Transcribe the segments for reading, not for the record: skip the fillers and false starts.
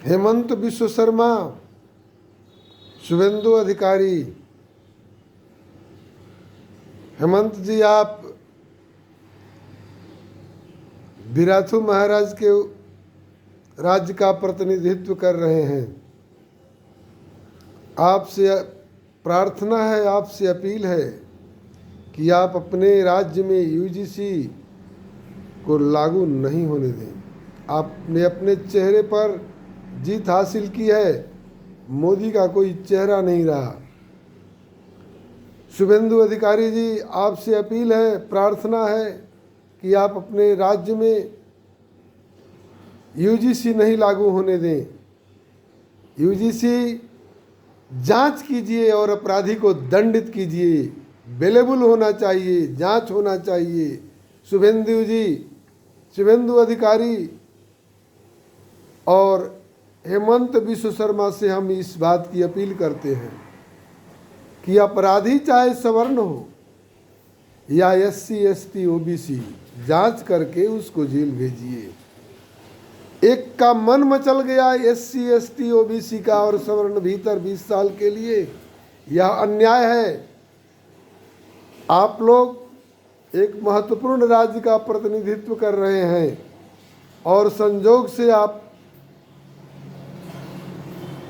हेमंत विश्व शर्मा, शुभेंदु अधिकारी। हेमंत जी, आप बिराथू महाराज के राज्य का प्रतिनिधित्व कर रहे हैं। आपसे प्रार्थना है, आपसे अपील है कि आप अपने राज्य में यूजीसी को लागू नहीं होने दें। आपने अपने चेहरे पर जीत हासिल की है, मोदी का कोई चेहरा नहीं रहा। शुभेंदु अधिकारी जी, आपसे अपील है, प्रार्थना है कि आप अपने राज्य में यूजीसी नहीं लागू होने दें। यूजीसी जांच कीजिए और अपराधी को दंडित कीजिए। अवेलेबल होना चाहिए, जांच होना चाहिए। शुभेंदु जी, शुभेंदु अधिकारी और हेमंत विश्व शर्मा से हम इस बात की अपील करते हैं कि अपराधी चाहे सवर्ण हो या एससी, एसटी, ओबीसी, जांच करके उसको जेल भेजिए। एक का मन मचल गया एससी, एसटी, ओबीसी का और सवर्ण भीतर 20 साल के लिए, यह अन्याय है। आप लोग एक महत्वपूर्ण राज्य का प्रतिनिधित्व कर रहे हैं और संजोग से आप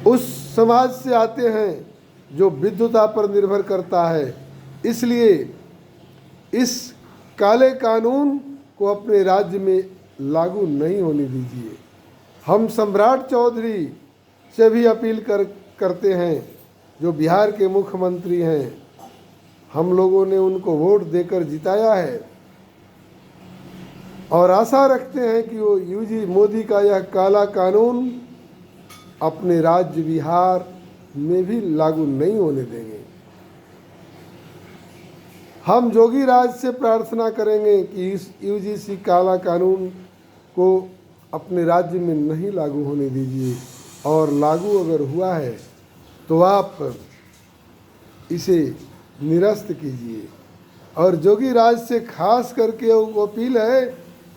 उस समाज से आते हैं जो विद्युता पर निर्भर करता है। इसलिए इस काले कानून को अपने राज्य में लागू नहीं होने दीजिए। हम सम्राट चौधरी से भी अपील करते हैं, जो बिहार के मुख्यमंत्री हैं। हम लोगों ने उनको वोट देकर जिताया है और आशा रखते हैं कि वो यूजी मोदी का यह काला कानून अपने राज्य बिहार में भी लागू नहीं होने देंगे। हम जोगीराज से प्रार्थना करेंगे कि इस यूजीसी काला कानून को अपने राज्य में नहीं लागू होने दीजिए, और लागू अगर हुआ है तो आप इसे निरस्त कीजिए। और जोगीराज से खास करके वो अपील है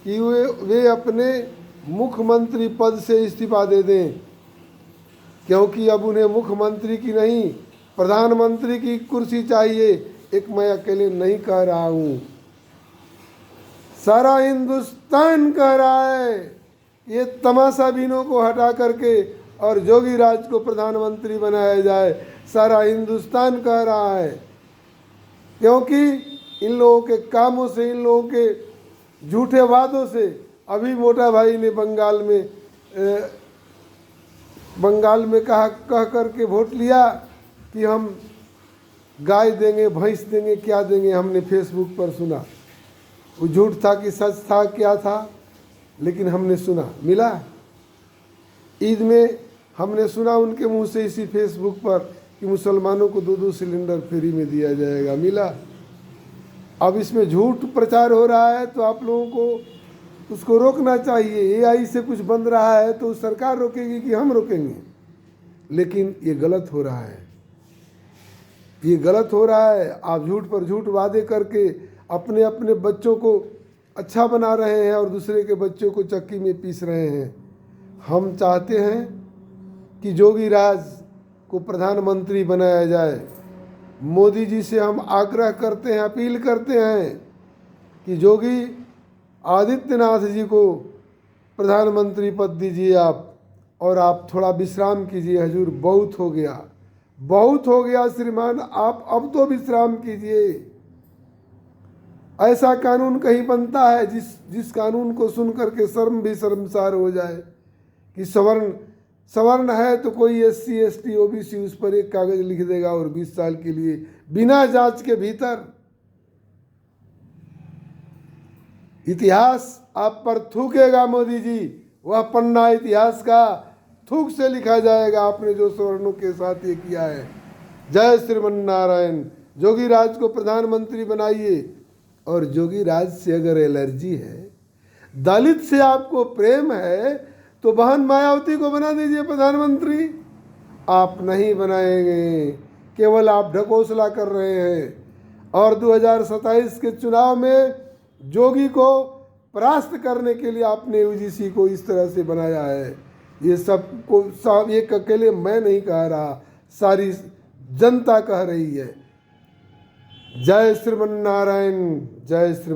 कि वे अपने मुख्यमंत्री पद से इस्तीफा दे दें, क्योंकि अब उन्हें मुख्यमंत्री की नहीं, प्रधानमंत्री की कुर्सी चाहिए। एक मैं अकेले नहीं कह रहा हूँ, सारा हिंदुस्तान कह रहा है। ये तमाशाबीनों को हटा करके और जोगीराज को प्रधानमंत्री बनाया जाए, सारा हिंदुस्तान कह रहा है। क्योंकि इन लोगों के कामों से, इन लोगों के झूठे वादों से, अभी मोटा भाई ने बंगाल में कह करके वोट लिया कि हम गाय देंगे, भैंस देंगे, क्या देंगे। हमने फेसबुक पर सुना, वो झूठ था कि सच था, क्या था, लेकिन हमने सुना, मिला। ईद में हमने सुना उनके मुंह से इसी फेसबुक पर कि मुसलमानों को 2-2 सिलेंडर फ्री में दिया जाएगा, मिला। अब इसमें झूठ प्रचार हो रहा है, तो आप लोगों को उसको रोकना चाहिए। एआई से कुछ बन रहा है तो सरकार रोकेगी कि हम रोकेंगे? लेकिन ये गलत हो रहा है, ये गलत हो रहा है। आप झूठ पर झूठ वादे करके अपने अपने बच्चों को अच्छा बना रहे हैं और दूसरे के बच्चों को चक्की में पीस रहे हैं। हम चाहते हैं कि जोगीराज को प्रधानमंत्री बनाया जाए। मोदी जी से हम आग्रह करते हैं, अपील करते हैं कि जोगी आदित्यनाथ जी को प्रधानमंत्री पद दीजिए आप, और आप थोड़ा विश्राम कीजिए। हजूर, बहुत हो गया, बहुत हो गया श्रीमान, आप अब तो विश्राम कीजिए। ऐसा कानून कहीं बनता है जिस कानून को सुन करके शर्म भी शर्मसार हो जाए कि सवर्ण है तो कोई एससी, एसटी, ओबीसी उस पर एक कागज लिख देगा और 20 साल के लिए बिना जांच के भीतर। इतिहास आप पर थूकेगा मोदी जी, वह पन्ना इतिहास का थूक से लिखा जाएगा, आपने जो सवर्णों के साथ ये किया है। जय श्रीमन नारायण। जोगीराज को प्रधानमंत्री बनाइए। और जोगीराज से अगर एलर्जी है, दलित से आपको प्रेम है, तो बहन मायावती को बना दीजिए प्रधानमंत्री। आप नहीं बनाएंगे, केवल आप ढकोसला कर रहे हैं। और 2027 के चुनाव में जोगी को परास्त करने के लिए आपने यूजीसी को इस तरह से बनाया है। ये सब को सब एक अकेले मैं नहीं कह रहा, सारी जनता कह रही है। जय श्रीमन नारायण, जय श्री